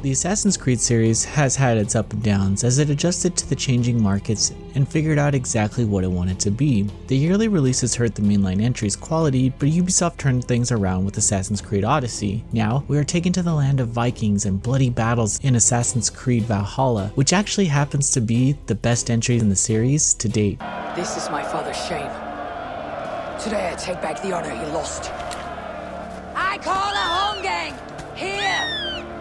The Assassin's Creed series has had its ups and downs as it adjusted to the changing markets and figured out exactly what it wanted to be. The yearly releases hurt the mainline entry's quality, but Ubisoft turned things around with Assassin's Creed Odyssey. Now, we are taken to the land of Vikings and bloody battles in Assassin's Creed Valhalla, which actually happens to be the best entry in the series to date. This is my father's shame. Today I take back the honor he lost. I call a Holmgang! Here!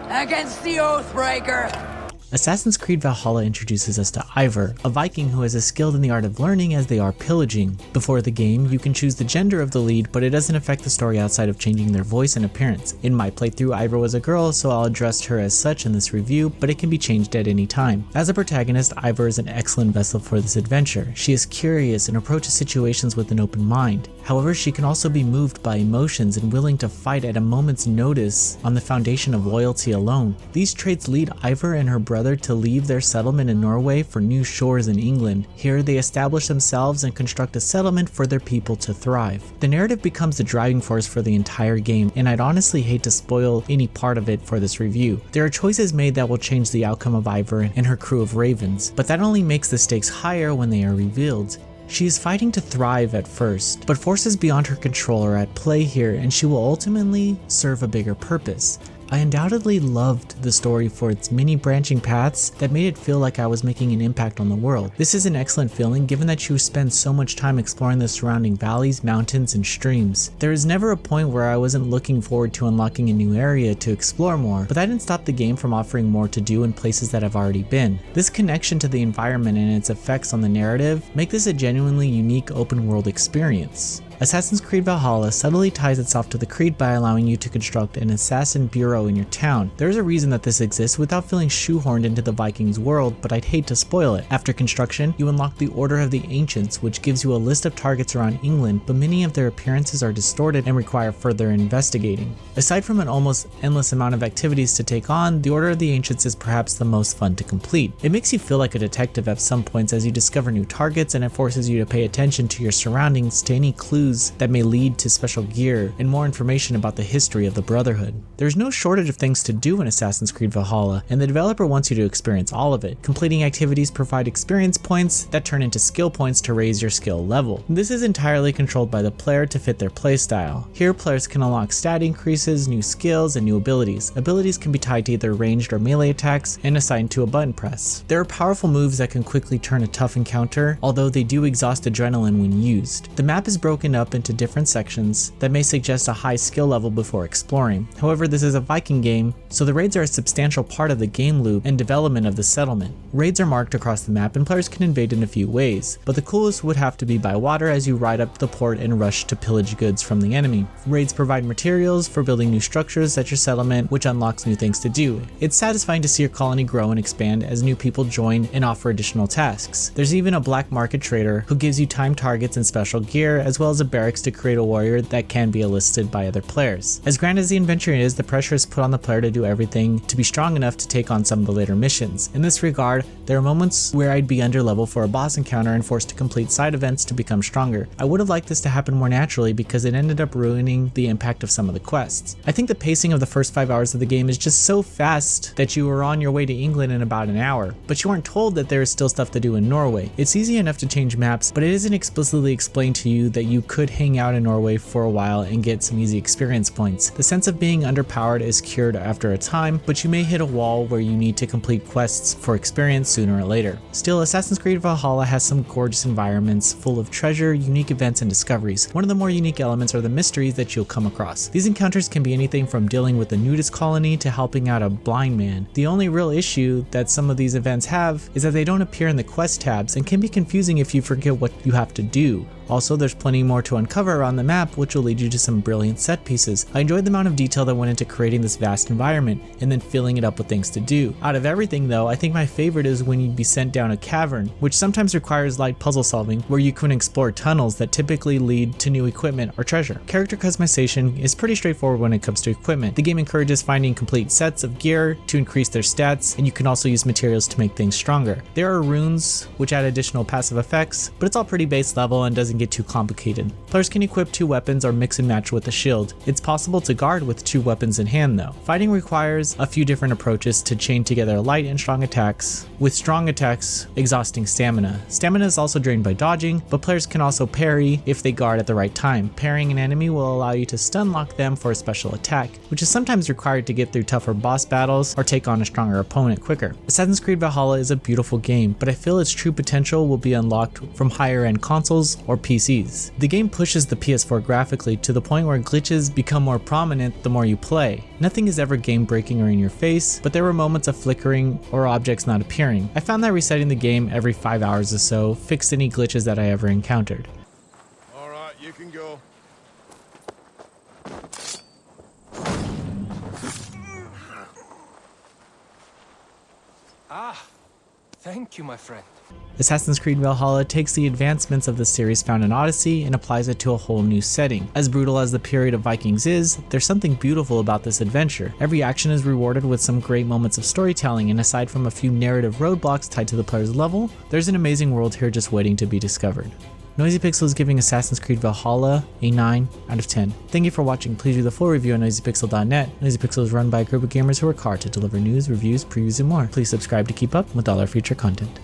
Against the Oathbreaker! Assassin's Creed Valhalla introduces us to Ivor, a Viking who is as skilled in the art of learning as they are pillaging. Before the game, you can choose the gender of the lead, but it doesn't affect the story outside of changing their voice and appearance. In my playthrough, Ivor was a girl, so I'll address her as such in this review, but it can be changed at any time. As a protagonist, Ivor is an excellent vessel for this adventure. She is curious and approaches situations with an open mind. However, she can also be moved by emotions and willing to fight at a moment's notice on the foundation of loyalty alone. These traits lead Ivor and her brother to leave their settlement in Norway for new shores in England. Here, they establish themselves and construct a settlement for their people to thrive. The narrative becomes the driving force for the entire game, and I'd honestly hate to spoil any part of it for this review. There are choices made that will change the outcome of Ivor and her crew of ravens, but that only makes the stakes higher when they are revealed. She is fighting to thrive at first, but forces beyond her control are at play here, and she will ultimately serve a bigger purpose. I undoubtedly loved the story for its many branching paths that made it feel like I was making an impact on the world. This is an excellent feeling given that you spend so much time exploring the surrounding valleys, mountains, and streams. There is never a point where I wasn't looking forward to unlocking a new area to explore more, but that didn't stop the game from offering more to do in places that I've already been. This connection to the environment and its effects on the narrative make this a genuinely unique open world experience. Assassin's Creed Valhalla subtly ties itself to the Creed by allowing you to construct an assassin bureau in your town. There is a reason that this exists without feeling shoehorned into the Vikings world, but I'd hate to spoil it. After construction, you unlock the Order of the Ancients, which gives you a list of targets around England, but many of their appearances are distorted and require further investigating. Aside from an almost endless amount of activities to take on, the Order of the Ancients is perhaps the most fun to complete. It makes you feel like a detective at some points as you discover new targets, and it forces you to pay attention to your surroundings, to any clues that may lead to special gear and more information about the history of the Brotherhood. There's no shortage of things to do in Assassin's Creed Valhalla, and the developer wants you to experience all of it. Completing activities provide experience points that turn into skill points to raise your skill level. This is entirely controlled by the player to fit their playstyle. Here, players can unlock stat increases, new skills, and new abilities. Abilities can be tied to either ranged or melee attacks and assigned to a button press. There are powerful moves that can quickly turn a tough encounter, although they do exhaust adrenaline when used. The map is broken up into different sections that may suggest a high skill level before exploring. However, this is a Viking game, so the raids are a substantial part of the game loop and development of the settlement. Raids are marked across the map and players can invade in a few ways, but the coolest would have to be by water as you ride up the port and rush to pillage goods from the enemy. Raids provide materials for building new structures at your settlement, which unlocks new things to do. It's satisfying to see your colony grow and expand as new people join and offer additional tasks. There's even a black market trader who gives you timed targets and special gear, as well as a barracks to create a warrior that can be enlisted by other players. As grand as the adventure is, the pressure is put on the player to do everything to be strong enough to take on some of the later missions. In this regard, there are moments where I'd be under level for a boss encounter and forced to complete side events to become stronger. I would have liked this to happen more naturally because it ended up ruining the impact of some of the quests. I think the pacing of the first 5 hours of the game is just so fast that you were on your way to England in about an hour, but you aren't told that there is still stuff to do in Norway. It's easy enough to change maps, but it isn't explicitly explained to you that you could hang out in Norway for a while and get some easy experience points. The sense of being underpowered is cured after a time, but you may hit a wall where you need to complete quests for experience sooner or later. Still, Assassin's Creed Valhalla has some gorgeous environments full of treasure, unique events, and discoveries. One of the more unique elements are the mysteries that you'll come across. These encounters can be anything from dealing with a nudist colony to helping out a blind man. The only real issue that some of these events have is that they don't appear in the quest tabs and can be confusing if you forget what you have to do. Also, there's plenty more to uncover around the map, which will lead you to some brilliant set pieces. I enjoyed the amount of detail that went into creating this vast environment, and then filling it up with things to do. Out of everything though, I think my favorite is when you'd be sent down a cavern, which sometimes requires light puzzle solving, where you can explore tunnels that typically lead to new equipment or treasure. Character customization is pretty straightforward when it comes to equipment. The game encourages finding complete sets of gear to increase their stats, and you can also use materials to make things stronger. There are runes which add additional passive effects, but it's all pretty base level and doesn't get too complicated. Players can equip 2 weapons or mix and match with a shield. It's possible to guard with 2 weapons in hand though. Fighting requires a few different approaches to chain together light and strong attacks, with strong attacks exhausting stamina. Stamina is also drained by dodging, but players can also parry if they guard at the right time. Parrying an enemy will allow you to stun lock them for a special attack, which is sometimes required to get through tougher boss battles or take on a stronger opponent quicker. Assassin's Creed Valhalla is a beautiful game, but I feel its true potential will be unlocked from higher end consoles or PCs. The game pushes the PS4 graphically to the point where glitches become more prominent the more you play. Nothing is ever game breaking or in your face, but there were moments of flickering or objects not appearing. I found that resetting the game every 5 hours or so fixed any glitches that I ever encountered. Alright, you can go. Ah, thank you, my friend. Assassin's Creed Valhalla takes the advancements of the series found in Odyssey and applies it to a whole new setting. As brutal as the period of Vikings is, there's something beautiful about this adventure. Every action is rewarded with some great moments of storytelling, and aside from a few narrative roadblocks tied to the player's level, there's an amazing world here just waiting to be discovered. Noisy Pixel is giving Assassin's Creed Valhalla a 9 out of 10. Thank you for watching. Please read the full review on noisypixel.net. Noisy Pixel is run by a group of gamers who work hard to deliver news, reviews, previews, and more. Please subscribe to keep up with all our future content.